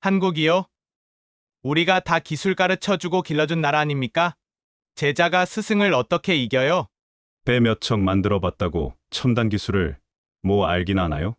한국이요? 우리가 다 기술 가르쳐주고 길러준 나라 아닙니까? 제자가 스승을 어떻게 이겨요? 배 몇 척 만들어 봤다고 첨단 기술을 뭐 알긴 아나요?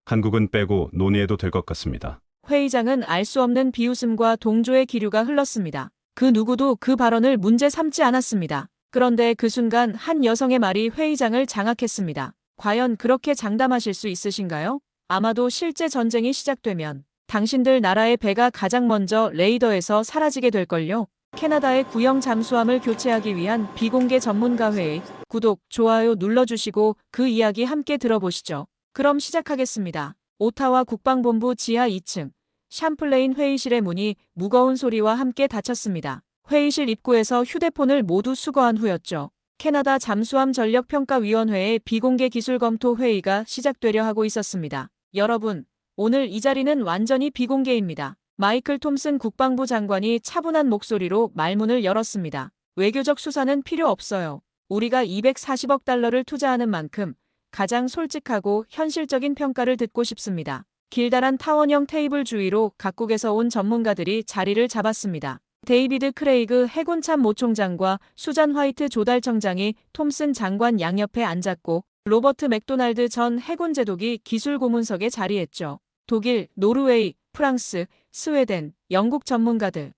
한국은 빼고 논의해도 될 것 같습니다. 회의장은 알 수 없는 비웃음과 동조의 기류가 흘렀습니다. 그 누구도 그 발언을 문제 삼지 않았습니다. 그런데 그 순간 한 여성의 말이 회의장을 장악했습니다. 과연 그렇게 장담하실 수 있으신가요? 아마도 실제 전쟁이 시작되면 당신들 나라의 배가 가장 먼저 레이더에서 사라지게 될걸요. 캐나다의 구형 잠수함을 교체하기 위한 비공개 전문가 회의. 구독, 좋아요 눌러주시고 그 이야기 함께 들어보시죠. 그럼 시작하겠습니다. 오타와 국방본부 지하 2층. 샴플레인 회의실의 문이 무거운 소리와 함께 닫혔습니다. 회의실 입구에서 휴대폰을 모두 수거한 후였죠. 캐나다 잠수함 전력평가위원회의 비공개 기술 검토 회의가 시작되려 하고 있었습니다. 여러분, 오늘 이 자리는 완전히 비공개입니다. 마이클 톰슨 국방부 장관이 차분한 목소리로 말문을 열었습니다. 외교적 수사는 필요 없어요. 우리가 240억 달러를 투자하는 만큼 가장 솔직하고 현실적인 평가를 듣고 싶습니다. 길다란 타원형 테이블 주위로 각국에서 온 전문가들이 자리를 잡았습니다. 데이비드 크레이그 해군 참모 총장과 수잔 화이트 조달청장이 톰슨 장관 양옆에 앉았고 로버트 맥도날드 전 해군 제독이 기술 고문석에 자리했죠. 독일, 노르웨이, 프랑스, 스웨덴, 영국 전문가들.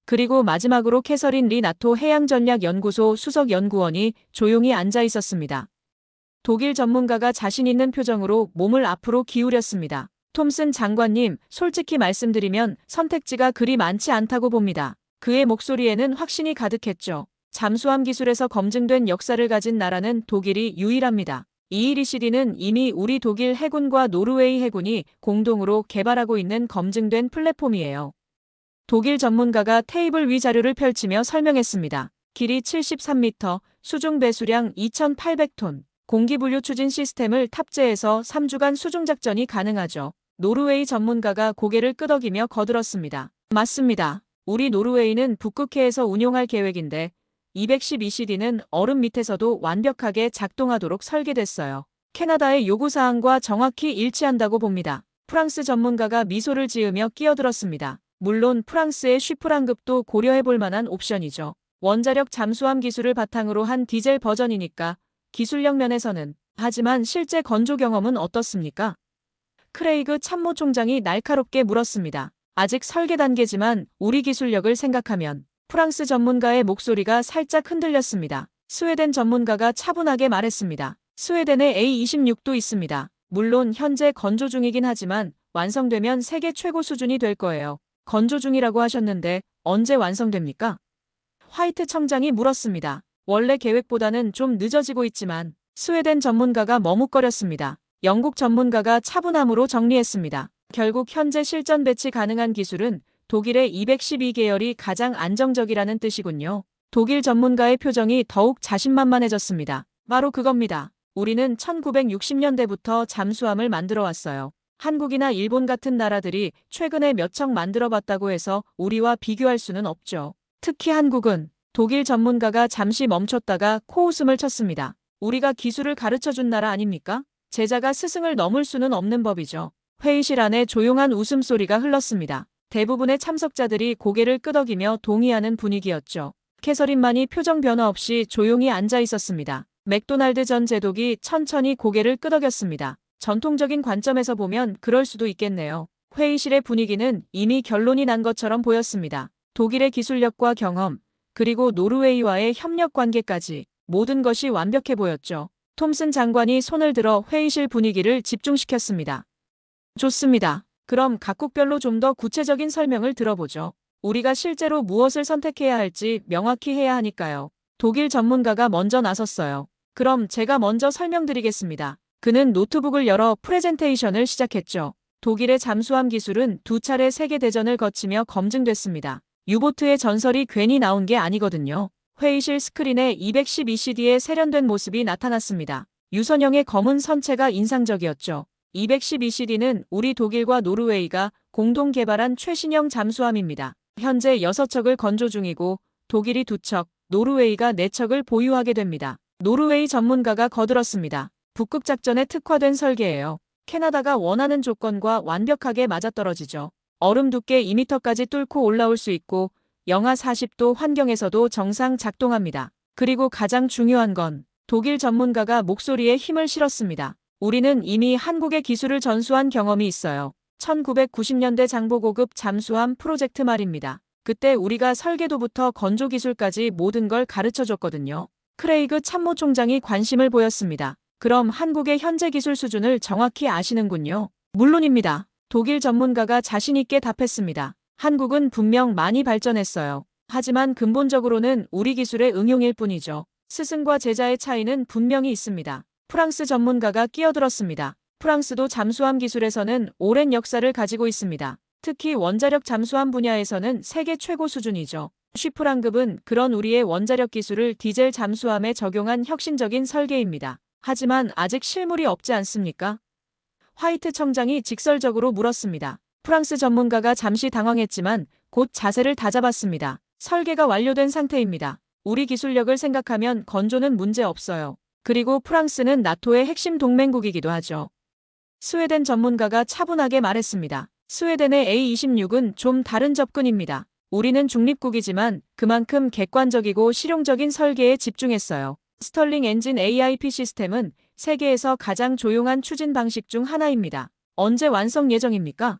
그리고 마지막으로 캐서린 리 나토 해양전략연구소 수석 연구원이 조용히 앉아 있었습니다. 독일 전문가가 자신 있는 표정으로 몸을 앞으로 기울였습니다. 톰슨 장관님, 솔직히 말씀드리면 선택지가 그리 많지 않다고 봅니다. 그의 목소리에는 확신이 가득했죠. 잠수함 기술에서 검증된 역사를 가진 나라는 독일이 유일합니다. EECD는 이미 우리 독일 해군과 노르웨이 해군이 공동으로 개발하고 있는 검증된 플랫폼이에요. 독일 전문가가 테이블 위 자료를 펼치며 설명했습니다. 길이 73m, 수중 배수량 2,800톤. 공기분류 추진 시스템을 탑재해서 3주간 수중작전이 가능하죠. 노르웨이 전문가가 고개를 끄덕이며 거들었습니다. 맞습니다. 우리 노르웨이는 북극해에서 운용할 계획인데 212CD는 얼음 밑에서도 완벽하게 작동하도록 설계됐어요. 캐나다의 요구사항과 정확히 일치한다고 봅니다. 프랑스 전문가가 미소를 지으며 끼어들었습니다. 물론 프랑스의 쉬프랑급도 고려해볼 만한 옵션이죠. 원자력 잠수함 기술을 바탕으로 한 디젤 버전이니까 기술력 면에서는. 하지만 실제 건조 경험은 어떻습니까? 크레이그 참모총장이 날카롭게 물었습니다. 아직 설계 단계지만 우리 기술력을 생각하면. 프랑스 전문가의 목소리가 살짝 흔들렸습니다. 스웨덴 전문가가 차분하게 말했습니다. 스웨덴에 A26도 있습니다. 물론 현재 건조 중이긴 하지만 완성되면 세계 최고 수준이 될 거예요. 건조 중이라고 하셨는데 언제 완성됩니까? 화이트 청장이 물었습니다. 원래 계획보다는 좀 늦어지고 있지만 스웨덴 전문가가 머뭇거렸습니다. 영국 전문가가 차분함으로 정리했습니다. 결국 현재 실전 배치 가능한 기술은 독일의 212계열이 가장 안정적이라는 뜻이군요. 독일 전문가의 표정이 더욱 자신만만해졌습니다. 바로 그겁니다. 우리는 1960년대부터 잠수함을 만들어 왔어요. 한국이나 일본 같은 나라들이 최근에 몇 척 만들어 봤다고 해서 우리와 비교할 수는 없죠. 특히 한국은 독일 전문가가 잠시 멈췄다가 코웃음을 쳤습니다. 우리가 기술을 가르쳐준 나라 아닙니까? 제자가 스승을 넘을 수는 없는 법이죠. 회의실 안에 조용한 웃음소리가 흘렀습니다. 대부분의 참석자들이 고개를 끄덕이며 동의하는 분위기였죠. 캐서린만이 표정 변화 없이 조용히 앉아 있었습니다. 맥도날드 전 제독이 천천히 고개를 끄덕였습니다. 전통적인 관점에서 보면 그럴 수도 있겠네요. 회의실의 분위기는 이미 결론이 난 것처럼 보였습니다. 독일의 기술력과 경험, 그리고 노르웨이와의 협력 관계까지 모든 것이 완벽해 보였죠. 톰슨 장관이 손을 들어 회의실 분위기를 집중시켰습니다. 좋습니다. 그럼 각국별로 좀 더 구체적인 설명을 들어보죠. 우리가 실제로 무엇을 선택해야 할지 명확히 해야 하니까요. 독일 전문가가 먼저 나섰어요. 그럼 제가 먼저 설명드리겠습니다. 그는 노트북을 열어 프레젠테이션을 시작했죠. 독일의 잠수함 기술은 두 차례 세계대전을 거치며 검증됐습니다. 유보트의 전설이 괜히 나온 게 아니거든요. 회의실 스크린에 212CD의 세련된 모습이 나타났습니다. 유선형의 검은 선체가 인상적이었죠. 212CD는 우리 독일과 노르웨이가 공동 개발한 최신형 잠수함입니다. 현재 6척을 건조 중이고 독일이 2척, 노르웨이가 4척을 보유하게 됩니다. 노르웨이 전문가가 거들었습니다. 북극 작전에 특화된 설계예요. 캐나다가 원하는 조건과 완벽하게 맞아떨어지죠. 얼음 두께 2m까지 뚫고 올라올 수 있고 영하 40도 환경에서도 정상 작동합니다. 그리고 가장 중요한 건 독일 전문가가 목소리에 힘을 실었습니다. 우리는 이미 한국의 기술을 전수한 경험이 있어요. 1990년대 장보고급 잠수함 프로젝트 말입니다. 그때 우리가 설계도부터 건조 기술까지 모든 걸 가르쳐줬거든요. 크레이그 참모총장이 관심을 보였습니다. 그럼 한국의 현재 기술 수준을 정확히 아시는군요. 물론입니다. 독일 전문가가 자신있게 답했습니다. 한국은 분명 많이 발전했어요. 하지만 근본적으로는 우리 기술의 응용일 뿐이죠. 스승과 제자의 차이는 분명히 있습니다. 프랑스 전문가가 끼어들었습니다. 프랑스도 잠수함 기술에서는 오랜 역사를 가지고 있습니다. 특히 원자력 잠수함 분야에서는 세계 최고 수준이죠. 쉬프랑급은 그런 우리의 원자력 기술을 디젤 잠수함에 적용한 혁신적인 설계입니다. 하지만 아직 실물이 없지 않습니까? 화이트 청장이 직설적으로 물었습니다. 프랑스 전문가가 잠시 당황했지만 곧 자세를 다잡았습니다. 설계가 완료된 상태입니다. 우리 기술력을 생각하면 건조는 문제 없어요. 그리고 프랑스는 나토의 핵심 동맹국이기도 하죠. 스웨덴 전문가가 차분하게 말했습니다. 스웨덴의 A26은 좀 다른 접근입니다. 우리는 중립국이지만 그만큼 객관적이고 실용적인 설계에 집중했어요. 스털링 엔진 AIP 시스템은 세계에서 가장 조용한 추진 방식 중 하나입니다. 언제 완성 예정입니까?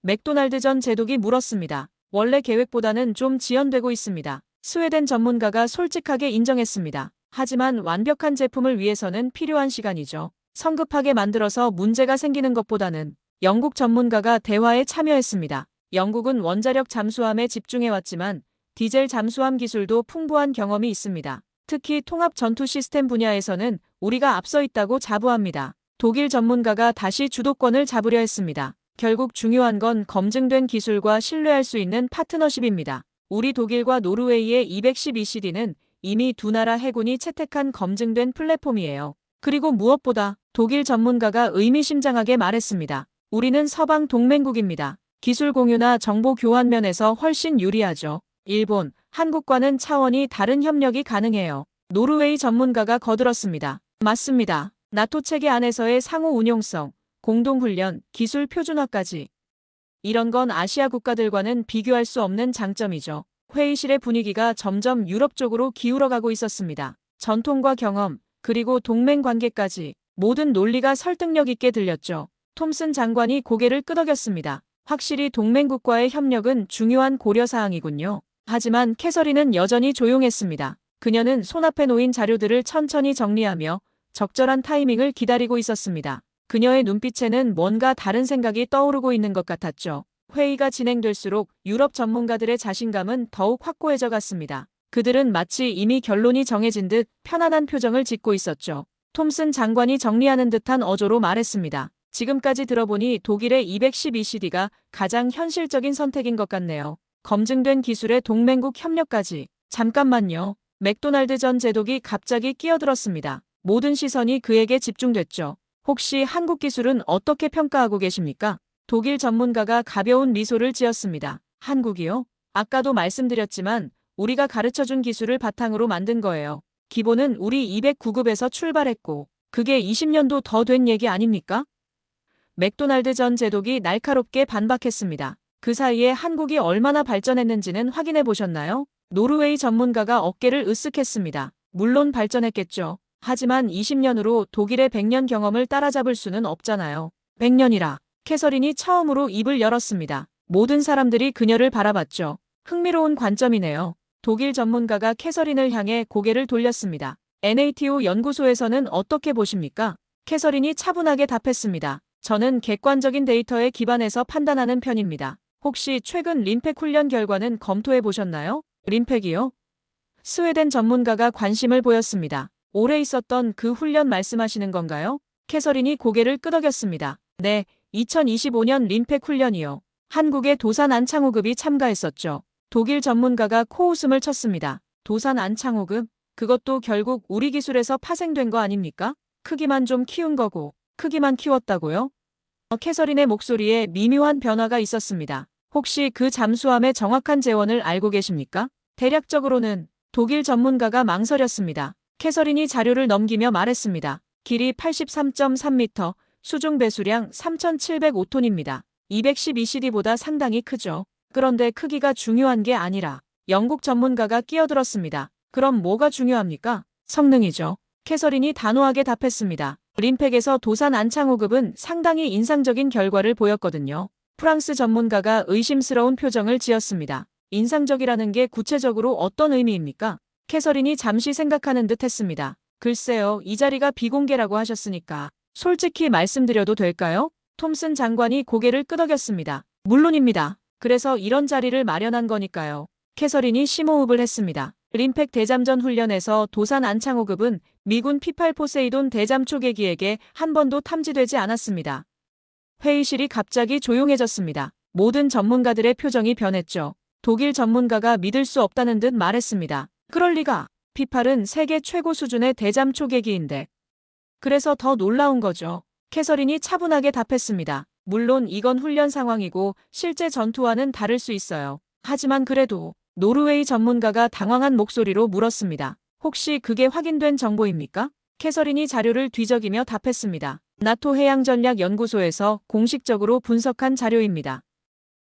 맥도날드 전 제독이 물었습니다. 원래 계획보다는 좀 지연되고 있습니다. 스웨덴 전문가가 솔직하게 인정했습니다. 하지만 완벽한 제품을 위해서는 필요한 시간이죠. 성급하게 만들어서 문제가 생기는 것보다는 영국 전문가가 대화에 참여했습니다. 영국은 원자력 잠수함에 집중해왔지만 디젤 잠수함 기술도 풍부한 경험이 있습니다. 특히 통합 전투 시스템 분야에서는 우리가 앞서 있다고 자부합니다. 독일 전문가가 다시 주도권을 잡으려 했습니다. 결국 중요한 건 검증된 기술과 신뢰할 수 있는 파트너십입니다. 우리 독일과 노르웨이의 212CD는 이미 두 나라 해군이 채택한 검증된 플랫폼이에요. 그리고 무엇보다 독일 전문가가 의미심장하게 말했습니다. 우리는 서방 동맹국입니다. 기술 공유나 정보 교환 면에서 훨씬 유리하죠. 일본, 한국과는 차원이 다른 협력이 가능해요. 노르웨이 전문가가 거들었습니다. 맞습니다. 나토 체계 안에서의 상호 운용성, 공동훈련, 기술 표준화까지. 이런 건 아시아 국가들과는 비교할 수 없는 장점이죠. 회의실의 분위기가 점점 유럽 쪽으로 기울어가고 있었습니다. 전통과 경험, 그리고 동맹 관계까지 모든 논리가 설득력 있게 들렸죠. 톰슨 장관이 고개를 끄덕였습니다. 확실히 동맹국과의 협력은 중요한 고려사항이군요. 하지만 캐서린은 여전히 조용했습니다. 그녀는 손앞에 놓인 자료들을 천천히 정리하며 적절한 타이밍을 기다리고 있었습니다. 그녀의 눈빛에는 뭔가 다른 생각이 떠오르고 있는 것 같았죠. 회의가 진행될수록 유럽 전문가들의 자신감은 더욱 확고해져 갔습니다. 그들은 마치 이미 결론이 정해진 듯 편안한 표정을 짓고 있었죠. 톰슨 장관이 정리하는 듯한 어조로 말했습니다. 지금까지 들어보니 독일의 212CD가 가장 현실적인 선택인 것 같네요. 검증된 기술의 동맹국 협력까지. 잠깐만요. 맥도날드 전 제독이 갑자기 끼어들었습니다. 모든 시선이 그에게 집중됐죠. 혹시 한국 기술은 어떻게 평가하고 계십니까? 독일 전문가가 가벼운 미소를 지었습니다. 한국이요? 아까도 말씀드렸지만 우리가 가르쳐준 기술을 바탕으로 만든 거예요. 기본은 우리 209급에서 출발했고 그게 20년도 더 된 얘기 아닙니까? 맥도날드 전 제독이 날카롭게 반박했습니다. 그 사이에 한국이 얼마나 발전했는지는 확인해 보셨나요? 노르웨이 전문가가 어깨를 으쓱했습니다. 물론 발전했겠죠. 하지만 20년으로 독일의 100년 경험을 따라잡을 수는 없잖아요. 100년이라. 캐서린이 처음으로 입을 열었습니다. 모든 사람들이 그녀를 바라봤죠. 흥미로운 관점이네요. 독일 전문가가 캐서린을 향해 고개를 돌렸습니다. NATO 연구소에서는 어떻게 보십니까? 캐서린이 차분하게 답했습니다. 저는 객관적인 데이터에 기반해서 판단하는 편입니다. 혹시 최근 림팩 훈련 결과는 검토해 보셨나요? 림팩이요? 스웨덴 전문가가 관심을 보였습니다. 올해 있었던 그 훈련 말씀하시는 건가요? 캐서린이 고개를 끄덕였습니다. 네, 2025년 림팩 훈련이요. 한국의 도산 안창호급이 참가했었죠. 독일 전문가가 코웃음을 쳤습니다. 도산 안창호급? 그것도 결국 우리 기술에서 파생된 거 아닙니까? 크기만 좀 키운 거고. 크기만 키웠다고요? 캐서린의 목소리에 미묘한 변화가 있었습니다. 혹시 그 잠수함의 정확한 재원을 알고 계십니까? 대략적으로는. 독일 전문가가 망설였습니다. 캐서린이 자료를 넘기며 말했습니다. 길이 83.3m, 수중 배수량 3,705톤입니다. 212CD보다 상당히 크죠. 그런데 크기가 중요한 게 아니라 영국 전문가가 끼어들었습니다. 그럼 뭐가 중요합니까? 성능이죠. 캐서린이 단호하게 답했습니다. 림팩에서 도산 안창호급은 상당히 인상적인 결과를 보였거든요. 프랑스 전문가가 의심스러운 표정을 지었습니다. 인상적이라는 게 구체적으로 어떤 의미입니까? 캐서린이 잠시 생각하는 듯 했습니다. 글쎄요, 이 자리가 비공개라고 하셨으니까 솔직히 말씀드려도 될까요? 톰슨 장관이 고개를 끄덕였습니다. 물론입니다. 그래서 이런 자리를 마련한 거니까요. 캐서린이 심호흡을 했습니다. 림팩 대잠전 훈련에서 도산 안창호급은 미군 P8 포세이돈 대잠 초계기에게 한 번도 탐지되지 않았습니다. 회의실이 갑자기 조용해졌습니다. 모든 전문가들의 표정이 변했죠. 독일 전문가가 믿을 수 없다는 듯 말했습니다. 그럴 리가. P8은 세계 최고 수준의 대잠 초계기인데. 그래서 더 놀라운 거죠. 캐서린이 차분하게 답했습니다. 물론 이건 훈련 상황이고 실제 전투와는 다를 수 있어요. 하지만 그래도 노르웨이 전문가가 당황한 목소리로 물었습니다. 혹시 그게 확인된 정보입니까? 캐서린이 자료를 뒤적이며 답했습니다. 나토 해양전략연구소에서 공식적으로 분석한 자료입니다.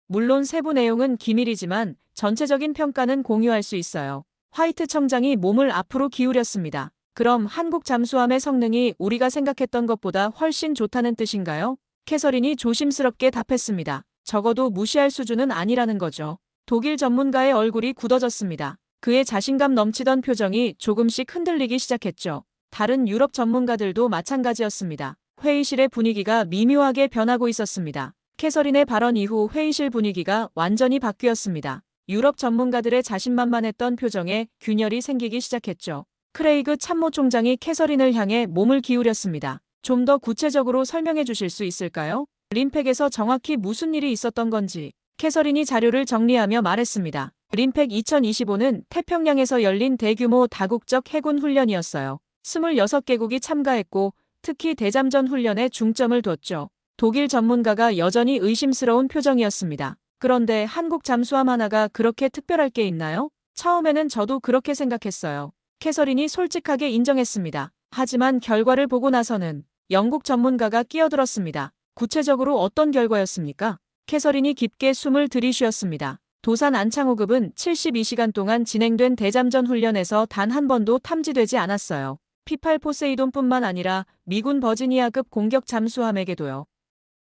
물론 세부 내용은 기밀이지만 전체적인 평가는 공유할 수 있어요. 화이트 청장이 몸을 앞으로 기울였습니다. 그럼 한국 잠수함의 성능이 우리가 생각했던 것보다 훨씬 좋다는 뜻인가요? 캐서린이 조심스럽게 답했습니다. 적어도 무시할 수준은 아니라는 거죠. 독일 전문가의 얼굴이 굳어졌습니다. 그의 자신감 넘치던 표정이 조금씩 흔들리기 시작했죠. 다른 유럽 전문가들도 마찬가지였습니다. 회의실의 분위기가 미묘하게 변하고 있었습니다. 캐서린의 발언 이후 회의실 분위기가 완전히 바뀌었습니다. 유럽 전문가들의 자신만만했던 표정에 균열이 생기기 시작했죠. 크레이그 참모총장이 캐서린을 향해 몸을 기울였습니다. 좀 더 구체적으로 설명해 주실 수 있을까요? 림팩에서 정확히 무슨 일이 있었던 건지. 캐서린이 자료를 정리하며 말했습니다. 림팩 2025는 태평양에서 열린 대규모 다국적 해군 훈련이었어요. 26개국이 참가했고 특히 대잠전 훈련에 중점을 뒀죠. 독일 전문가가 여전히 의심스러운 표정이었습니다. 그런데 한국 잠수함 하나가 그렇게 특별할 게 있나요? 처음에는 저도 그렇게 생각했어요. 캐서린이 솔직하게 인정했습니다. 하지만 결과를 보고 나서는 영국 전문가가 끼어들었습니다. 구체적으로 어떤 결과였습니까? 캐서린이 깊게 숨을 들이쉬었습니다. 도산 안창호급은 72시간 동안 진행된 대잠전 훈련에서 단 한 번도 탐지되지 않았어요. P8 포세이돈뿐만 아니라 미군 버지니아급 공격 잠수함에게도요.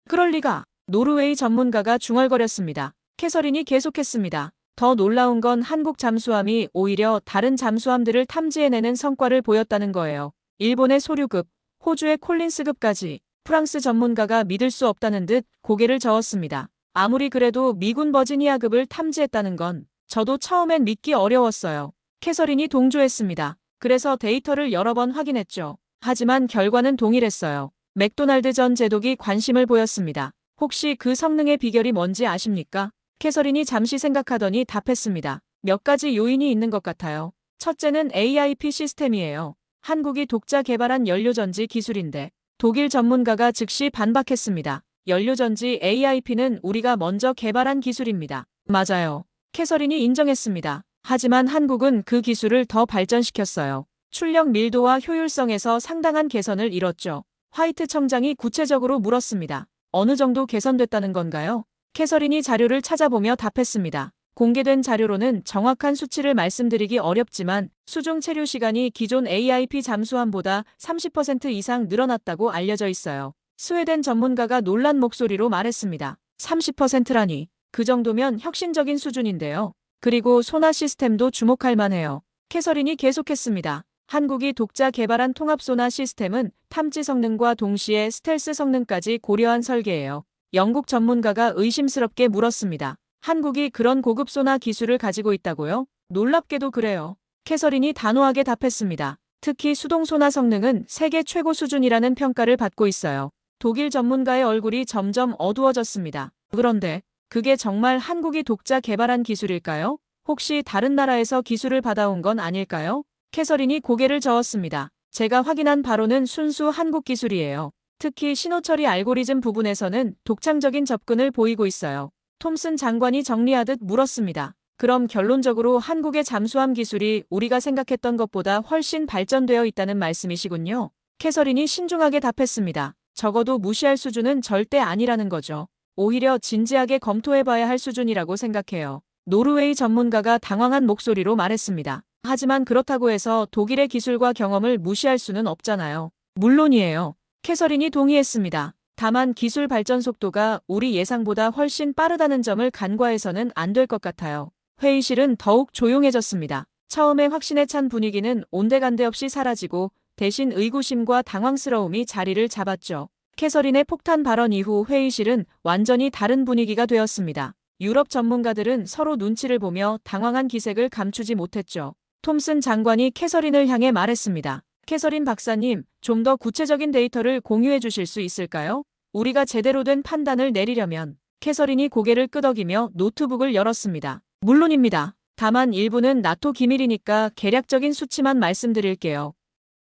그럴 리가. 노르웨이 전문가가 중얼거렸습니다. 캐서린이 계속했습니다. 더 놀라운 건 한국 잠수함이 오히려 다른 잠수함들을 탐지해내는 성과를 보였다는 거예요. 일본의 소류급, 호주의 콜린스급까지. 프랑스 전문가가 믿을 수 없다는 듯 고개를 저었습니다. 아무리 그래도 미군 버지니아급을 탐지했다는 건 저도 처음엔 믿기 어려웠어요. 캐서린이 동조했습니다. 그래서 데이터를 여러 번 확인했죠. 하지만 결과는 동일했어요. 맥도날드 전 제독이 관심을 보였습니다. 혹시 그 성능의 비결이 뭔지 아십니까? 캐서린이 잠시 생각하더니 답했습니다. 몇 가지 요인이 있는 것 같아요. 첫째는 AIP 시스템이에요. 한국이 독자 개발한 연료전지 기술인데 독일 전문가가 즉시 반박했습니다. 연료전지 AIP는 우리가 먼저 개발한 기술입니다. 맞아요. 캐서린이 인정했습니다. 하지만 한국은 그 기술을 더 발전시켰어요. 출력 밀도와 효율성에서 상당한 개선을 이뤘죠. 화이트 청장이 구체적으로 물었습니다. 어느 정도 개선됐다는 건가요? 캐서린이 자료를 찾아보며 답했습니다. 공개된 자료로는 정확한 수치를 말씀드리기 어렵지만 수중 체류 시간이 기존 AIP 잠수함보다 30% 이상 늘어났다고 알려져 있어요. 스웨덴 전문가가 놀란 목소리로 말했습니다. 30%라니. 그 정도면 혁신적인 수준인데요. 그리고 소나 시스템도 주목할 만해요. 캐서린이 계속했습니다. 한국이 독자 개발한 통합 소나 시스템은 탐지 성능과 동시에 스텔스 성능까지 고려한 설계예요. 영국 전문가가 의심스럽게 물었습니다. 한국이 그런 고급 소나 기술을 가지고 있다고요? 놀랍게도 그래요. 캐서린이 단호하게 답했습니다. 특히 수동 소나 성능은 세계 최고 수준이라는 평가를 받고 있어요. 독일 전문가의 얼굴이 점점 어두워졌습니다. 그런데 그게 정말 한국이 독자 개발한 기술일까요? 혹시 다른 나라에서 기술을 받아온 건 아닐까요? 캐서린이 고개를 저었습니다. 제가 확인한 바로는 순수 한국 기술이에요. 특히 신호 처리 알고리즘 부분에서는 독창적인 접근을 보이고 있어요. 톰슨 장관이 정리하듯 물었습니다. 그럼 결론적으로 한국의 잠수함 기술이 우리가 생각했던 것보다 훨씬 발전되어 있다는 말씀이시군요. 캐서린이 신중하게 답했습니다. 적어도 무시할 수준은 절대 아니라는 거죠. 오히려 진지하게 검토해봐야 할 수준이라고 생각해요. 노르웨이 전문가가 당황한 목소리로 말했습니다. 하지만 그렇다고 해서 독일의 기술과 경험을 무시할 수는 없잖아요. 물론이에요. 캐서린이 동의했습니다. 다만 기술 발전 속도가 우리 예상보다 훨씬 빠르다는 점을 간과해서는 안 될 것 같아요. 회의실은 더욱 조용해졌습니다. 처음에 확신에 찬 분위기는 온데간데 없이 사라지고 대신 의구심과 당황스러움이 자리를 잡았죠. 캐서린의 폭탄 발언 이후 회의실은 완전히 다른 분위기가 되었습니다. 유럽 전문가들은 서로 눈치를 보며 당황한 기색을 감추지 못했죠. 톰슨 장관이 캐서린을 향해 말했습니다. 캐서린 박사님, 좀 더 구체적인 데이터를 공유해 주실 수 있을까요? 우리가 제대로 된 판단을 내리려면. 캐서린이 고개를 끄덕이며 노트북을 열었습니다. 물론입니다. 다만 일부는 나토 기밀이니까 개략적인 수치만 말씀드릴게요.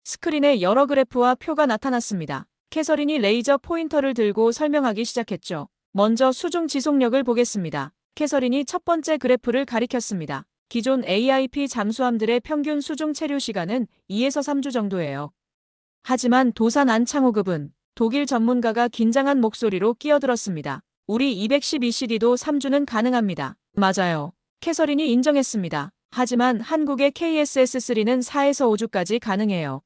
스크린에 여러 그래프와 표가 나타났습니다. 캐서린이 레이저 포인터를 들고 설명하기 시작했죠. 먼저 수중 지속력을 보겠습니다. 캐서린이 첫 번째 그래프를 가리켰습니다. 기존 AIP 잠수함들의 평균 수중 체류 시간은 2에서 3주 정도예요. 하지만 도산 안창호급은 독일 전문가가 긴장한 목소리로 끼어들었습니다. 우리 212CD도 3주는 가능합니다. 맞아요. 캐서린이 인정했습니다. 하지만 한국의 KSS3는 4에서 5주까지 가능해요.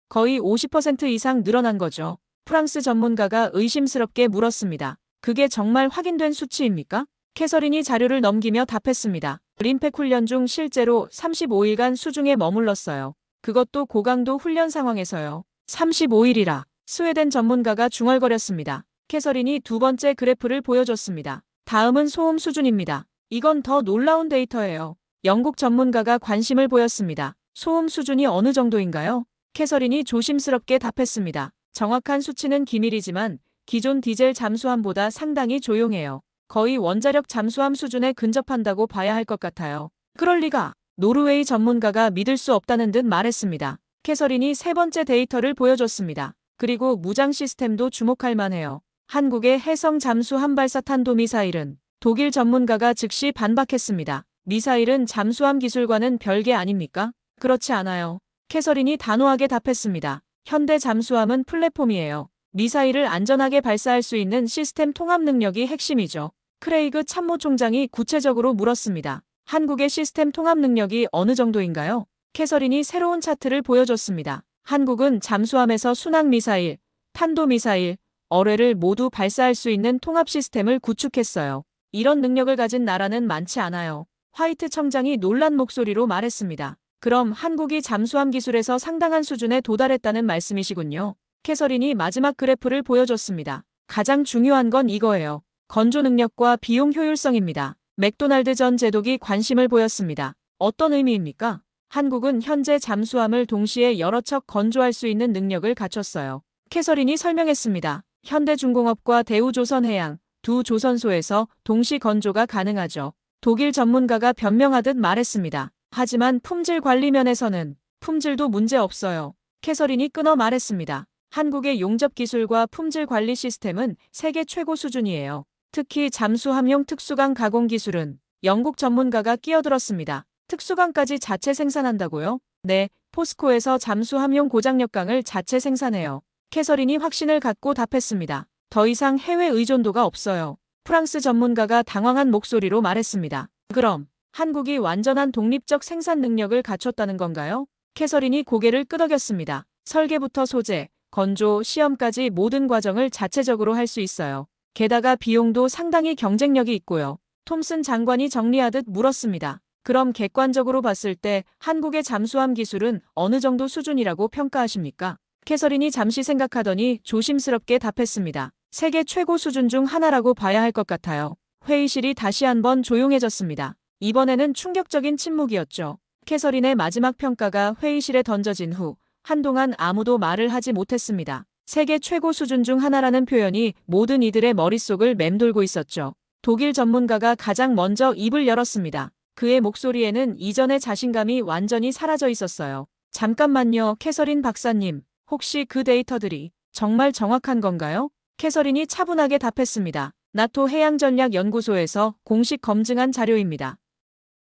거의 50% 이상 늘어난 거죠. 프랑스 전문가가 의심스럽게 물었습니다. 그게 정말 확인된 수치입니까? 캐서린이 자료를 넘기며 답했습니다. 림팩 훈련 중 실제로 35일간 수중에 머물렀어요. 그것도 고강도 훈련 상황에서요. 35일이라. 스웨덴 전문가가 중얼거렸습니다. 캐서린이 두 번째 그래프를 보여줬습니다. 다음은 소음 수준입니다. 이건 더 놀라운 데이터예요. 영국 전문가가 관심을 보였습니다. 소음 수준이 어느 정도인가요? 캐서린이 조심스럽게 답했습니다. 정확한 수치는 기밀이지만 기존 디젤 잠수함보다 상당히 조용해요. 거의 원자력 잠수함 수준에 근접한다고 봐야 할 것 같아요. 그럴 리가. 노르웨이 전문가가 믿을 수 없다는 듯 말했습니다. 캐서린이 세 번째 데이터를 보여줬습니다. 그리고 무장 시스템도 주목할 만해요. 한국의 해성 잠수함 발사 탄도미사일은 독일 전문가가 즉시 반박했습니다. 미사일은 잠수함 기술과는 별개 아닙니까? 그렇지 않아요. 캐서린이 단호하게 답했습니다. 현대 잠수함은 플랫폼이에요. 미사일을 안전하게 발사할 수 있는 시스템 통합 능력이 핵심이죠. 크레이그 참모총장이 구체적으로 물었습니다. 한국의 시스템 통합 능력이 어느 정도인가요? 캐서린이 새로운 차트를 보여줬습니다. 한국은 잠수함에서 순항미사일, 탄도미사일, 어뢰를 모두 발사할 수 있는 통합 시스템을 구축했어요. 이런 능력을 가진 나라는 많지 않아요. 화이트 청장이 놀란 목소리로 말했습니다. 그럼 한국이 잠수함 기술에서 상당한 수준에 도달했다는 말씀이시군요. 캐서린이 마지막 그래프를 보여줬습니다. 가장 중요한 건 이거예요. 건조 능력과 비용 효율성입니다. 맥도날드 전 제독이 관심을 보였습니다. 어떤 의미입니까? 한국은 현재 잠수함을 동시에 여러 척 건조할 수 있는 능력을 갖췄어요. 캐서린이 설명했습니다. 현대중공업과 대우조선해양 두 조선소에서 동시 건조가 가능하죠. 독일 전문가가 변명하듯 말했습니다. 하지만 품질 관리 면에서는 품질도 문제 없어요. 캐서린이 끊어 말했습니다. 한국의 용접 기술과 품질 관리 시스템은 세계 최고 수준이에요. 특히 잠수함용 특수강 가공 기술은 영국 전문가가 끼어들었습니다. 특수강까지 자체 생산한다고요? 네, 포스코에서 잠수함용 고장력강을 자체 생산해요. 캐서린이 확신을 갖고 답했습니다. 더 이상 해외 의존도가 없어요. 프랑스 전문가가 당황한 목소리로 말했습니다. 그럼 한국이 완전한 독립적 생산 능력을 갖췄다는 건가요? 캐서린이 고개를 끄덕였습니다. 설계부터 소재, 건조, 시험까지 모든 과정을 자체적으로 할 수 있어요. 게다가 비용도 상당히 경쟁력이 있고요. 톰슨 장관이 정리하듯 물었습니다. 그럼 객관적으로 봤을 때 한국의 잠수함 기술은 어느 정도 수준이라고 평가하십니까? 캐서린이 잠시 생각하더니 조심스럽게 답했습니다. 세계 최고 수준 중 하나라고 봐야 할 것 같아요. 회의실이 다시 한번 조용해졌습니다. 이번에는 충격적인 침묵이었죠. 캐서린의 마지막 평가가 회의실에 던져진 후 한동안 아무도 말을 하지 못했습니다. 세계 최고 수준 중 하나라는 표현이 모든 이들의 머릿속을 맴돌고 있었죠. 독일 전문가가 가장 먼저 입을 열었습니다. 그의 목소리에는 이전의 자신감이 완전히 사라져 있었어요. 잠깐만요, 캐서린 박사님. 혹시 그 데이터들이 정말 정확한 건가요? 캐서린이 차분하게 답했습니다. 나토 해양전략연구소에서 공식 검증한 자료입니다.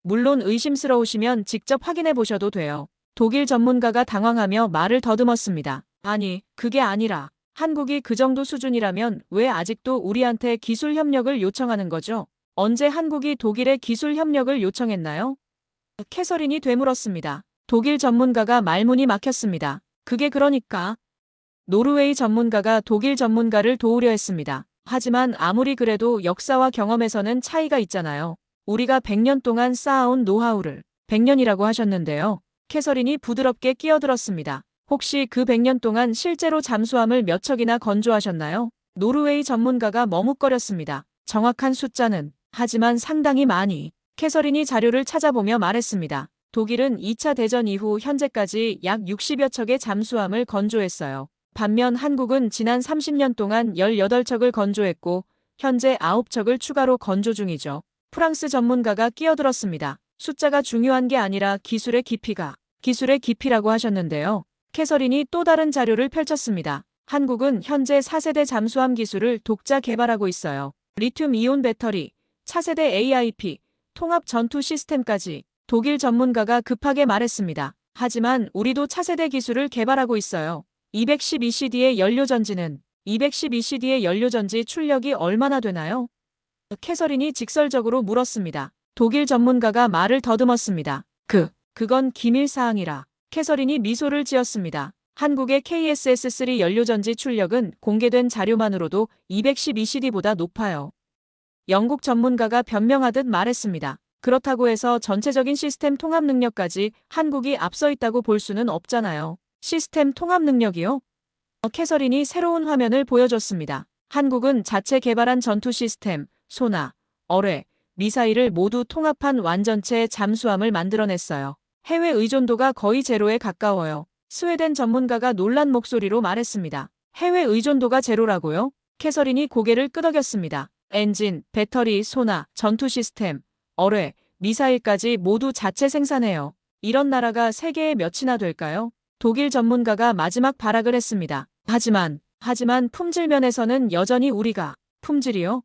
물론 의심스러우시면 직접 확인해 보셔도 돼요. 독일 전문가가 당황하며 말을 더듬었습니다. 아니, 그게 아니라 한국이 그 정도 수준이라면 왜 아직도 우리한테 기술 협력을 요청하는 거죠? 언제 한국이 독일에 기술 협력을 요청했나요? 캐서린이 되물었습니다. 독일 전문가가 말문이 막혔습니다. 그게 그러니까 노르웨이 전문가가 독일 전문가를 도우려 했습니다. 하지만 아무리 그래도 역사와 경험에서는 차이가 있잖아요. 우리가 100년 동안 쌓아온 노하우를 100년이라고 하셨는데요. 캐서린이 부드럽게 끼어들었습니다. 혹시 그 100년 동안 실제로 잠수함을 몇 척이나 건조하셨나요? 노르웨이 전문가가 머뭇거렸습니다. 정확한 숫자는 하지만 상당히 많이. 캐서린이 자료를 찾아보며 말했습니다. 독일은 2차 대전 이후 현재까지 약 60여 척의 잠수함을 건조했어요. 반면 한국은 지난 30년 동안 18척을 건조했고 현재 9척을 추가로 건조 중이죠. 프랑스 전문가가 끼어들었습니다. 숫자가 중요한 게 아니라 기술의 깊이라고 하셨는데요. 캐서린이 또 다른 자료를 펼쳤습니다. 한국은 현재 4세대 잠수함 기술을 독자 개발하고 있어요. 리튬 이온 배터리, 차세대 AIP, 통합 전투 시스템까지. 독일 전문가가 급하게 말했습니다. 하지만 우리도 차세대 기술을 개발하고 있어요. 212CD의 연료전지 출력이 얼마나 되나요? 캐서린이 직설적으로 물었습니다. 독일 전문가가 말을 더듬었습니다. 그건 기밀사항이라. 캐서린이 미소를 지었습니다. 한국의 KSS-3 연료전지 출력은 공개된 자료만으로도 212CD보다 높아요. 영국 전문가가 변명하듯 말했습니다. 그렇다고 해서 전체적인 시스템 통합 능력까지 한국이 앞서 있다고 볼 수는 없잖아요. 시스템 통합 능력이요? 캐서린이 새로운 화면을 보여줬습니다. 한국은 자체 개발한 전투 시스템, 소나, 어뢰, 미사일을 모두 통합한 완전체 잠수함을 만들어냈어요. 해외 의존도가 거의 제로에 가까워요. 스웨덴 전문가가 놀란 목소리로 말했습니다. 해외 의존도가 제로라고요? 캐서린이 고개를 끄덕였습니다. 엔진, 배터리, 소나, 전투 시스템, 어뢰, 미사일까지 모두 자체 생산해요. 이런 나라가 세계에 몇이나 될까요? 독일 전문가가 마지막 발악을 했습니다. 하지만 품질 면에서는 여전히 우리가 품질이요?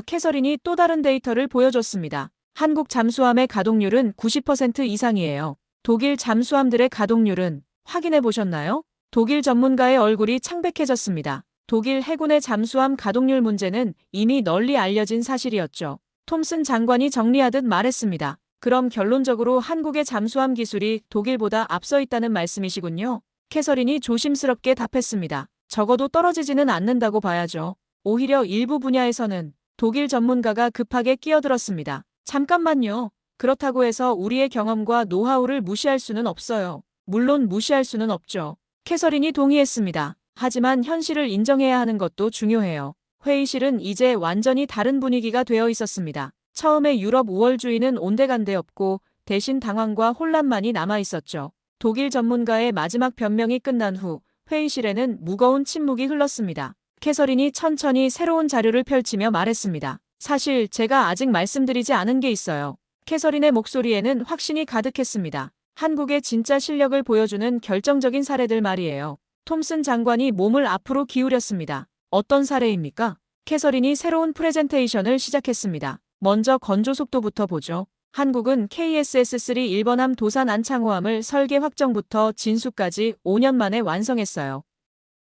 캐서린이 또 다른 데이터를 보여줬습니다. 한국 잠수함의 가동률은 90% 이상이에요. 독일 잠수함들의 가동률은 확인해 보셨나요? 독일 전문가의 얼굴이 창백해졌습니다. 독일 해군의 잠수함 가동률 문제는 이미 널리 알려진 사실이었죠. 톰슨 장관이 정리하듯 말했습니다. 그럼 결론적으로 한국의 잠수함 기술이 독일보다 앞서 있다는 말씀이시군요. 캐서린이 조심스럽게 답했습니다. 적어도 떨어지지는 않는다고 봐야죠. 오히려 일부 분야에서는 독일 전문가가 급하게 끼어들었습니다. 잠깐만요. 그렇다고 해서 우리의 경험과 노하우를 무시할 수는 없어요. 물론 무시할 수는 없죠. 캐서린이 동의했습니다. 하지만 현실을 인정해야 하는 것도 중요해요. 회의실은 이제 완전히 다른 분위기가 되어 있었습니다. 처음에 유럽 우월주의는 온데간데 없고 대신 당황과 혼란만이 남아 있었죠. 독일 전문가의 마지막 변명이 끝난 후 회의실에는 무거운 침묵이 흘렀습니다. 캐서린이 천천히 새로운 자료를 펼치며 말했습니다. 사실 제가 아직 말씀드리지 않은 게 있어요. 캐서린의 목소리에는 확신이 가득했습니다. 한국의 진짜 실력을 보여주는 결정적인 사례들 말이에요. 톰슨 장관이 몸을 앞으로 기울였습니다. 어떤 사례입니까? 캐서린이 새로운 프레젠테이션을 시작했습니다. 먼저 건조 속도부터 보죠. 한국은 KSS-3 일본함 도산 안창호함을 설계 확정부터 진수까지 5년 만에 완성했어요.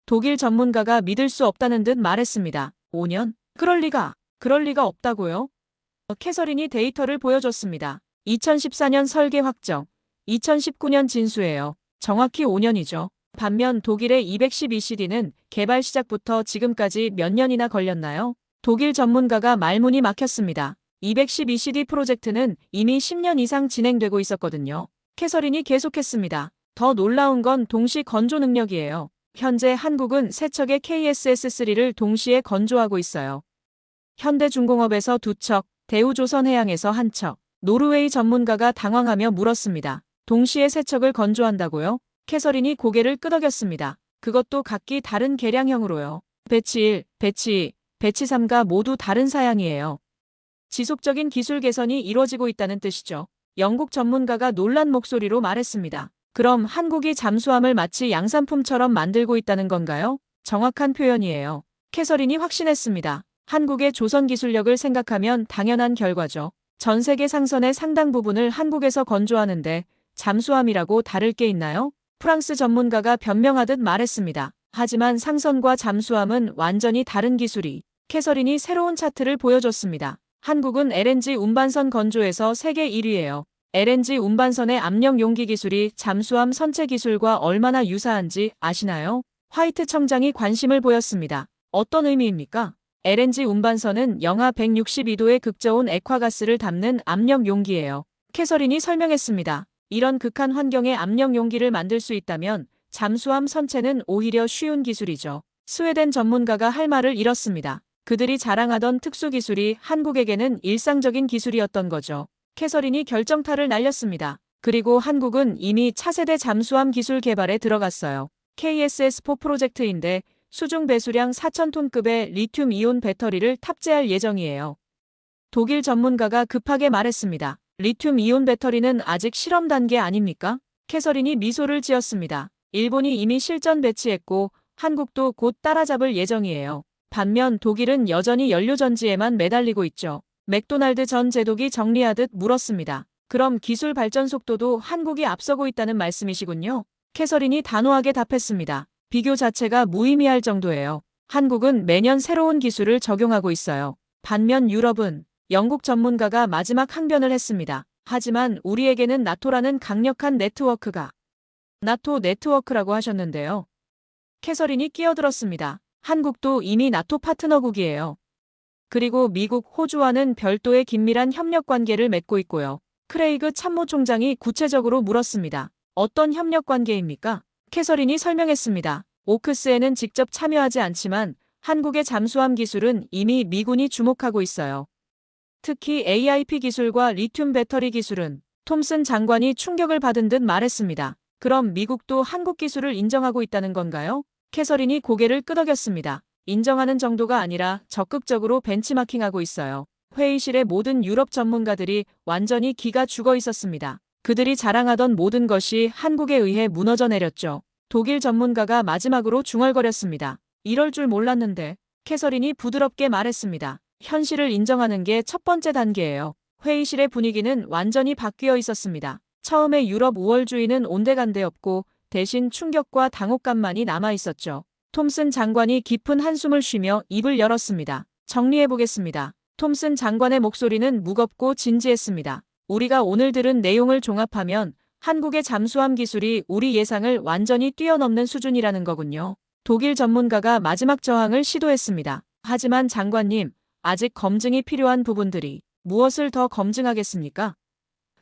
독일 전문가가 믿을 수 없다는 듯 말했습니다. 5년? 그럴 리가 없다고요? 캐서린이 데이터를 보여줬습니다. 2014년 설계 확정, 2019년 진수예요. 정확히 5년이죠. 반면 독일의 212CD는 개발 시작부터 지금까지 몇 년이나 걸렸나요? 독일 전문가가 말문이 막혔습니다. 212CD 프로젝트는 이미 10년 이상 진행되고 있었거든요. 캐서린이 계속했습니다. 더 놀라운 건 동시 건조 능력이에요. 현재 한국은 3척의 KSS-3를 동시에 건조하고 있어요. 현대중공업에서 2척, 대우조선해양에서 1척. 노르웨이 전문가가 당황하며 물었습니다. 동시에 3척을 건조한다고요? 캐서린이 고개를 끄덕였습니다. 그것도 각기 다른 계량형으로요. 배치 1, 배치 2, 배치 3가 모두 다른 사양이에요. 지속적인 기술 개선이 이루어지고 있다는 뜻이죠. 영국 전문가가 놀란 목소리로 말했습니다. 그럼 한국이 잠수함을 마치 양산품처럼 만들고 있다는 건가요? 정확한 표현이에요. 캐서린이 확신했습니다. 한국의 조선 기술력을 생각하면 당연한 결과죠. 전 세계 상선의 상당 부분을 한국에서 건조하는데 잠수함이라고 다를 게 있나요? 프랑스 전문가가 변명하듯 말했습니다. 하지만 상선과 잠수함은 완전히 다른 기술이. 캐서린이 새로운 차트를 보여줬습니다. 한국은 LNG 운반선 건조에서 세계 1위예요. LNG 운반선의 압력 용기 기술이 잠수함 선체 기술과 얼마나 유사한지 아시나요? 화이트 청장이 관심을 보였습니다. 어떤 의미입니까? LNG 운반선은 영하 162도의 극저온 액화가스를 담는 압력 용기예요. 캐서린이 설명했습니다. 이런 극한 환경의 압력 용기를 만들 수 있다면 잠수함 선체는 오히려 쉬운 기술이죠. 스웨덴 전문가가 할 말을 잃었습니다. 그들이 자랑하던 특수기술이 한국에게는 일상적인 기술이었던 거죠. 캐서린이 결정타를 날렸습니다. 그리고 한국은 이미 차세대 잠수함 기술 개발에 들어갔어요. KSS4 프로젝트인데 수중 배수량 4,000톤급의 리튬 이온 배터리를 탑재할 예정이에요. 독일 전문가가 급하게 말했습니다. 리튬 이온 배터리는 아직 실험 단계 아닙니까? 캐서린이 미소를 지었습니다. 일본이 이미 실전 배치했고 한국도 곧 따라잡을 예정이에요. 반면 독일은 여전히 연료전지에만 매달리고 있죠. 맥도날드 전 제독이 정리하듯 물었습니다. 그럼 기술 발전 속도도 한국이 앞서고 있다는 말씀이시군요. 캐서린이 단호하게 답했습니다. 비교 자체가 무의미할 정도예요. 한국은 매년 새로운 기술을 적용하고 있어요. 반면 유럽은 영국 전문가가 마지막 항변을 했습니다. 하지만 우리에게는 나토라는 강력한 네트워크가. 나토 네트워크라고 하셨는데요. 캐서린이 끼어들었습니다. 한국도 이미 나토 파트너국이에요. 그리고 미국, 호주와는 별도의 긴밀한 협력 관계를 맺고 있고요. 크레이그 참모총장이 구체적으로 물었습니다. 어떤 협력 관계입니까? 캐서린이 설명했습니다. 오크스에는 직접 참여하지 않지만 한국의 잠수함 기술은 이미 미군이 주목하고 있어요. 특히 AIP 기술과 리튬 배터리 기술은 톰슨 장관이 충격을 받은 듯 말했습니다. 그럼 미국도 한국 기술을 인정하고 있다는 건가요? 캐서린이 고개를 끄덕였습니다. 인정하는 정도가 아니라 적극적으로 벤치마킹하고 있어요. 회의실의 모든 유럽 전문가들이 완전히 기가 죽어 있었습니다. 그들이 자랑하던 모든 것이 한국에 의해 무너져 내렸죠. 독일 전문가가 마지막으로 중얼거렸습니다. 이럴 줄 몰랐는데. 캐서린이 부드럽게 말했습니다. 현실을 인정하는 게 첫 번째 단계예요. 회의실의 분위기는 완전히 바뀌어 있었습니다. 처음에 유럽 우월주의는 온데간데 없고 대신 충격과 당혹감만이 남아 있었죠. 톰슨 장관이 깊은 한숨을 쉬며 입을 열었습니다. 정리해보겠습니다. 톰슨 장관의 목소리는 무겁고 진지했습니다. 우리가 오늘 들은 내용을 종합하면 한국의 잠수함 기술이 우리 예상을 완전히 뛰어넘는 수준이라는 거군요. 독일 전문가가 마지막 저항을 시도했습니다. 하지만 장관님, 아직 검증이 필요한 부분들이. 무엇을 더 검증하겠습니까?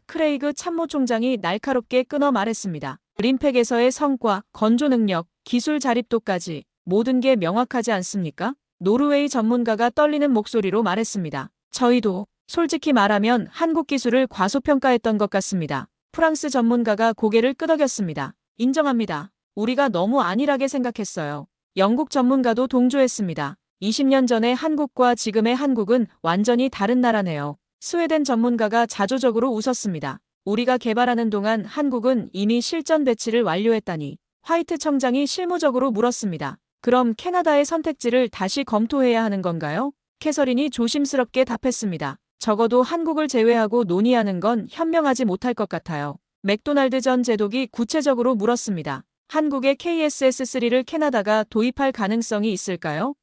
크레이그 참모총장이 날카롭게 끊어 말했습니다. 림팩에서의 성과, 건조 능력, 기술 자립도까지 모든 게 명확하지 않습니까? 노르웨이 전문가가 떨리는 목소리로 말했습니다. 저희도 솔직히 말하면 한국 기술을 과소평가했던 것 같습니다. 프랑스 전문가가 고개를 끄덕였습니다. 인정합니다. 우리가 너무 안일하게 생각했어요. 영국 전문가도 동조했습니다. 20년 전의 한국과 지금의 한국은 완전히 다른 나라네요. 스웨덴 전문가가 자조적으로 웃었습니다. 우리가 개발하는 동안 한국은 이미 실전 배치를 완료했다니. 화이트 청장이 실무적으로 물었습니다. 그럼 캐나다의 선택지를 다시 검토해야 하는 건가요? 캐서린이 조심스럽게 답했습니다. 적어도 한국을 제외하고 논의하는 건 현명하지 못할 것 같아요. 맥도날드 전 제독이 구체적으로 물었습니다. 한국의 KSS3를 캐나다가 도입할 가능성이 있을까요?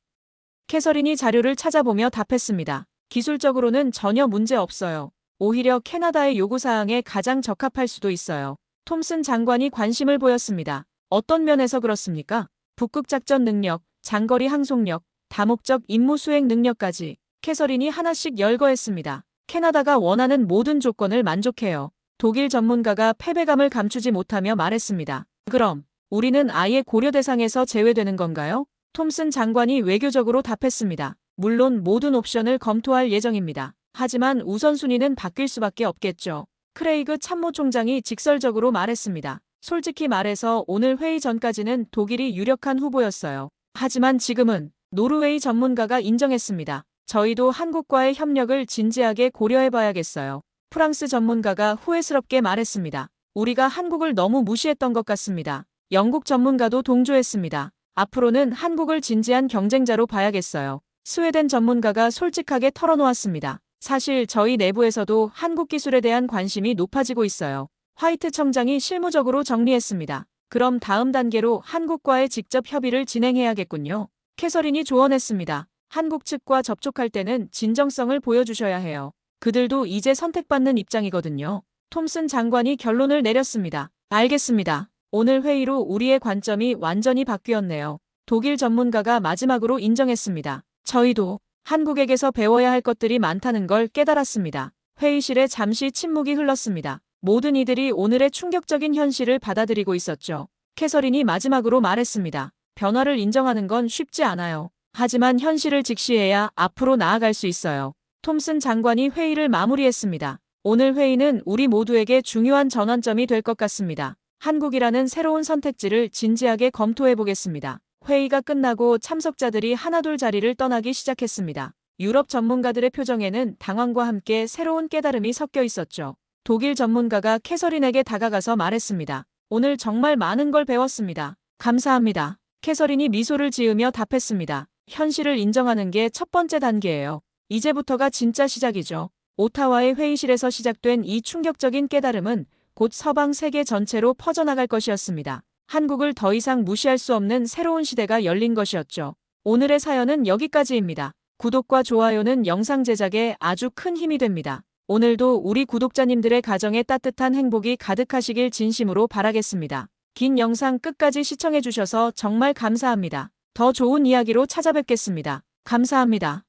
캐서린이 자료를 찾아보며 답했습니다. 기술적으로는 전혀 문제 없어요. 오히려 캐나다의 요구사항에 가장 적합할 수도 있어요. 톰슨 장관이 관심을 보였습니다. 어떤 면에서 그렇습니까? 북극작전 능력, 장거리 항속력, 다목적 임무 수행 능력까지. 캐서린이 하나씩 열거했습니다. 캐나다가 원하는 모든 조건을 만족해요. 독일 전문가가 패배감을 감추지 못하며 말했습니다. 그럼 우리는 아예 고려 대상에서 제외되는 건가요? 톰슨 장관이 외교적으로 답했습니다. 물론 모든 옵션을 검토할 예정입니다. 하지만 우선순위는 바뀔 수밖에 없겠죠. 크레이그 참모총장이 직설적으로 말했습니다. 솔직히 말해서 오늘 회의 전까지는 독일이 유력한 후보였어요. 하지만 지금은 노르웨이 전문가가 인정했습니다. 저희도 한국과의 협력을 진지하게 고려해봐야겠어요. 프랑스 전문가가 후회스럽게 말했습니다. 우리가 한국을 너무 무시했던 것 같습니다. 영국 전문가도 동조했습니다. 앞으로는 한국을 진지한 경쟁자로 봐야겠어요. 스웨덴 전문가가 솔직하게 털어놓았습니다. 사실 저희 내부에서도 한국 기술에 대한 관심이 높아지고 있어요. 화이트 청장이 실무적으로 정리했습니다. 그럼 다음 단계로 한국과의 직접 협의를 진행해야겠군요. 캐서린이 조언했습니다. 한국 측과 접촉할 때는 진정성을 보여주셔야 해요. 그들도 이제 선택받는 입장이거든요. 톰슨 장관이 결론을 내렸습니다. 알겠습니다. 오늘 회의로 우리의 관점이 완전히 바뀌었네요. 독일 전문가가 마지막으로 인정했습니다. 저희도 한국에게서 배워야 할 것들이 많다는 걸 깨달았습니다. 회의실에 잠시 침묵이 흘렀습니다. 모든 이들이 오늘의 충격적인 현실을 받아들이고 있었죠. 캐서린이 마지막으로 말했습니다. 변화를 인정하는 건 쉽지 않아요. 하지만 현실을 직시해야 앞으로 나아갈 수 있어요. 톰슨 장관이 회의를 마무리했습니다. 오늘 회의는 우리 모두에게 중요한 전환점이 될 것 같습니다. 한국이라는 새로운 선택지를 진지하게 검토해 보겠습니다. 회의가 끝나고 참석자들이 하나둘 자리를 떠나기 시작했습니다. 유럽 전문가들의 표정에는 당황과 함께 새로운 깨달음이 섞여 있었죠. 독일 전문가가 캐서린에게 다가가서 말했습니다. 오늘 정말 많은 걸 배웠습니다. 감사합니다. 캐서린이 미소를 지으며 답했습니다. 현실을 인정하는 게 첫 번째 단계예요. 이제부터가 진짜 시작이죠. 오타와의 회의실에서 시작된 이 충격적인 깨달음은 곧 서방 세계 전체로 퍼져나갈 것이었습니다. 한국을 더 이상 무시할 수 없는 새로운 시대가 열린 것이었죠. 오늘의 사연은 여기까지입니다. 구독과 좋아요는 영상 제작에 아주 큰 힘이 됩니다. 오늘도 우리 구독자님들의 가정에 따뜻한 행복이 가득하시길 진심으로 바라겠습니다. 긴 영상 끝까지 시청해주셔서 정말 감사합니다. 더 좋은 이야기로 찾아뵙겠습니다. 감사합니다.